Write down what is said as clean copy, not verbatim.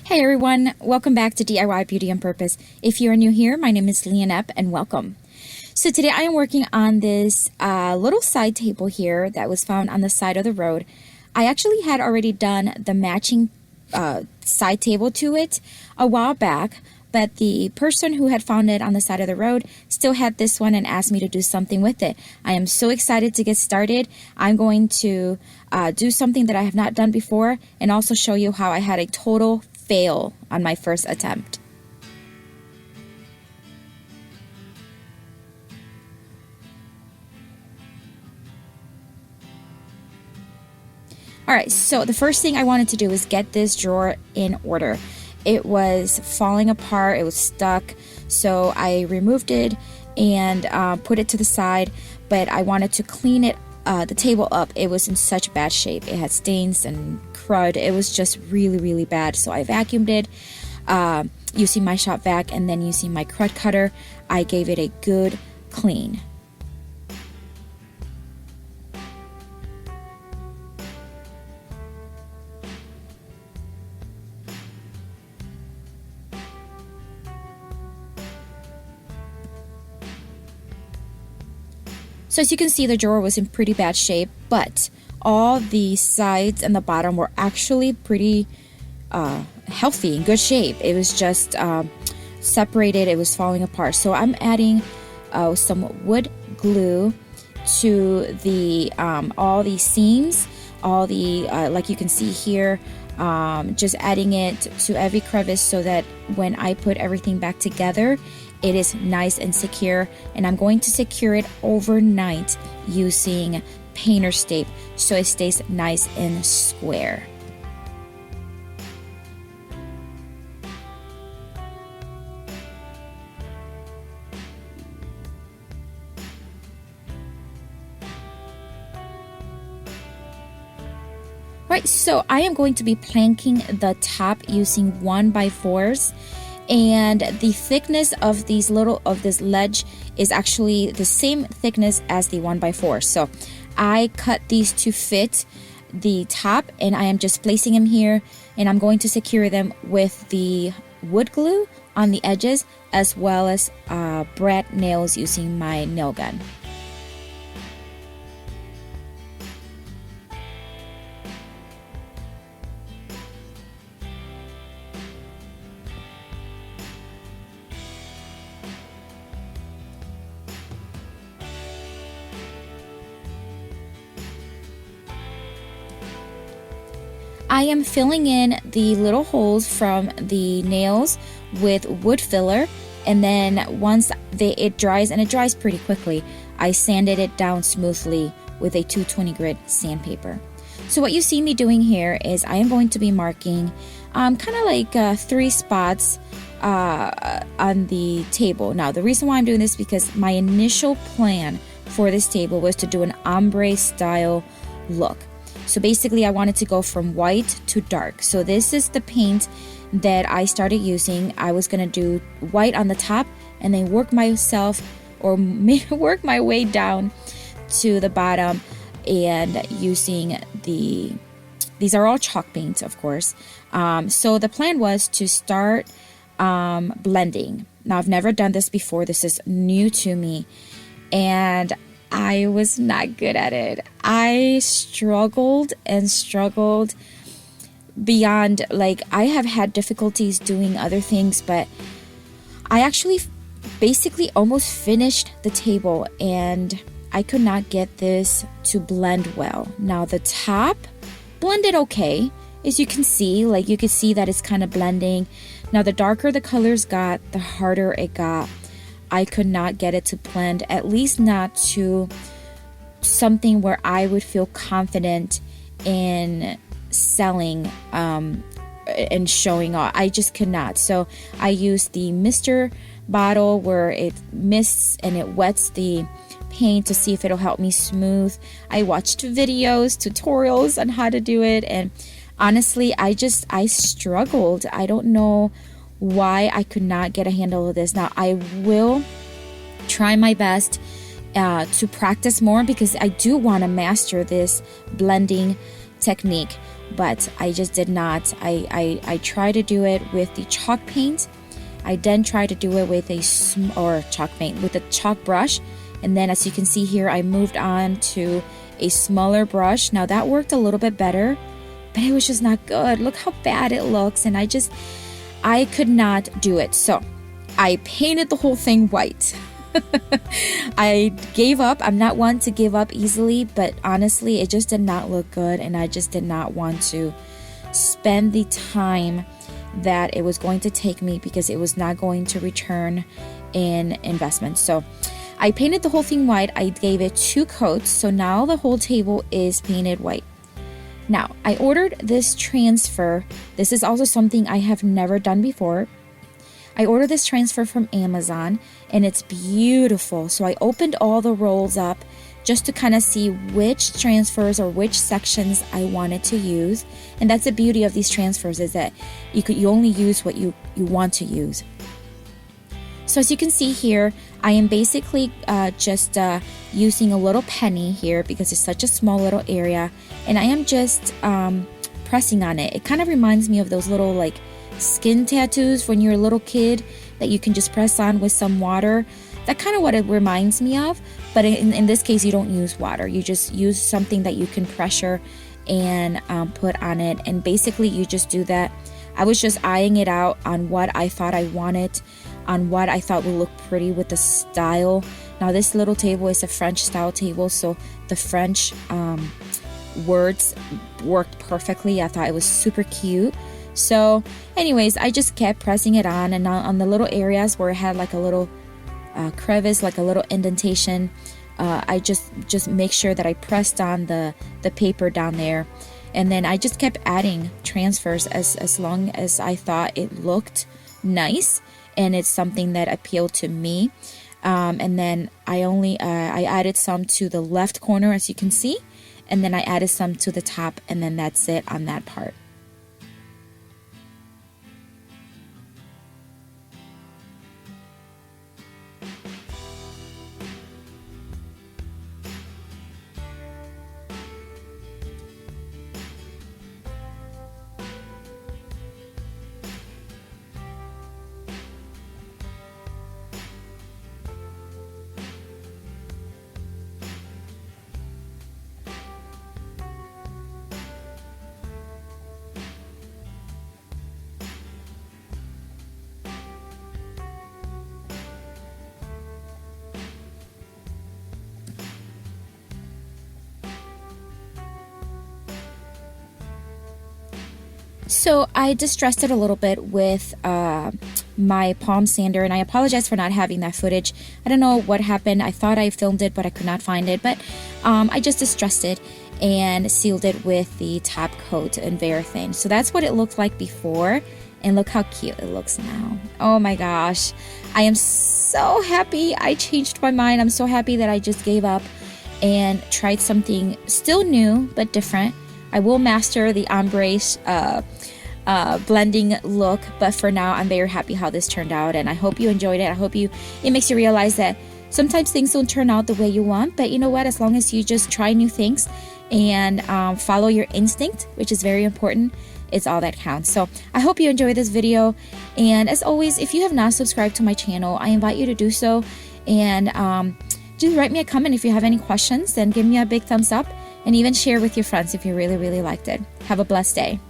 Hey everyone, welcome back to DIY Beauty on Purpose. If you are new here, my name is Leonette and welcome. So today I am working on this little side table here that was found on the side of the road. I actually had already done the matching side table to it a while back, but the person who had found it on the side of the road still had this one and asked me to do something with it. I am so excited to get started. I'm going to do something that I have not done before and also show you how I had a total fail on my first attempt. Alright, so the first thing I wanted to do was get this drawer in order. It was falling apart, it was stuck, so I removed it and put it to the side, but I wanted to clean it, the table up. It was in such bad shape. It had stains and crud. It was just really bad, so I vacuumed it using my shop vac, and then using my crud cutter I gave it a good clean. So as you can see, the drawer was in pretty bad shape, but all the sides and the bottom were actually pretty healthy, in good shape. It was just separated, it was falling apart. So I'm adding some wood glue to the all the seams, all the like you can see here, just adding it to every crevice so that when I put everything back together, it is nice and secure. And I'm going to secure it overnight using painter's tape so it stays nice and square. Right, so I am going to be planking the top using 1x4s, and the thickness of this ledge is actually the same thickness as the 1x4. So I cut these to fit the top, and I am just placing them here, and I'm going to secure them with the wood glue on the edges as well as brad nails using my nail gun. I am filling in the little holes from the nails with wood filler, and then once it dries, and it dries pretty quickly, I sanded it down smoothly with a 220 grit sandpaper. So what you see me doing here is I am going to be marking kind of like 3 spots on the table. Now the reason why I'm doing this is because my initial plan for this table was to do an ombre style look. So basically I wanted to go from white to dark. So this is the paint that I started using. I was going to do white on the top and then work my way down to the bottom, and using these are all chalk paints, of course. So the plan was to start blending. Now I've never done this before. This is new to me, and I was not good at it. I struggled beyond, like, I have had difficulties doing other things, but I actually basically almost finished the table and I could not get this to blend well. Now the top blended okay, as you can see, like you can see that it's kind of blending. Now the darker the colors got, the harder it got. I could not get it to blend, at least not to something where I would feel confident in selling and showing off. I just could not. So I used the mister bottle where it mists and it wets the paint to see if it'll help me smooth. I watched videos, tutorials on how to do it, and honestly I struggled. I don't know why I could not get a handle of this. Now I will try my best to practice more, because I do want to master this blending technique, but I just did not. I tried to do it with the chalk paint. I then tried to do it with chalk paint with a chalk brush, and then as you can see here, I moved on to a smaller brush. Now that worked a little bit better, but it was just not good. Look how bad it looks, and I could not do it. So I painted the whole thing white. I gave up. I'm not one to give up easily, but honestly, it just did not look good, and I just did not want to spend the time that it was going to take me because it was not going to return in investment. So I painted the whole thing white. I gave it 2 coats, so now the whole table is painted white. Now, I ordered this transfer. This is also something I have never done before. I ordered this transfer from Amazon, and it's beautiful. So I opened all the rolls up just to kind of see which transfers or which sections I wanted to use. And that's the beauty of these transfers, is that you only use what you want to use. So as you can see here, I am basically just using a little penny here because it's such a small little area, and I am just pressing on it. It kind of reminds me of those little like skin tattoos when you're a little kid that you can just press on with some water. That's kind of what it reminds me of, but in this case you don't use water. You just use something that you can pressure and put on it, and basically you just do that. I was just eyeing it out on what I thought I wanted, on what I thought would look pretty with the style. Now this little table is a French style table, so the French words worked perfectly. I thought it was super cute. So anyways, I just kept pressing it on, and on the little areas where it had like a little crevice, like a little indentation, I just make sure that I pressed on the paper down there, and then I just kept adding transfers as long as I thought it looked nice and it's something that appealed to me. And then I added some to the left corner, as you can see, and then I added some to the top, and then that's it on that part. So I distressed it a little bit with my palm sander, and I apologize for not having that footage. I don't know what happened. I thought I filmed it, but I could not find it. But I just distressed it and sealed it with the top coat in Varathane. So that's what it looked like before, and look how cute it looks now. Oh my gosh, I am so happy I changed my mind. I'm so happy that I just gave up and tried something still new but different. I will master the ombre blending look, but for now I'm very happy how this turned out, and I hope you enjoyed it. I hope it makes you realize that sometimes things don't turn out the way you want, but you know what, as long as you just try new things and follow your instinct, which is very important, it's all that counts. So I hope you enjoyed this video, and as always, if you have not subscribed to my channel, I invite you to do so, and just write me a comment if you have any questions, and give me a big thumbs up, and even share with your friends if you really liked it. Have a blessed day.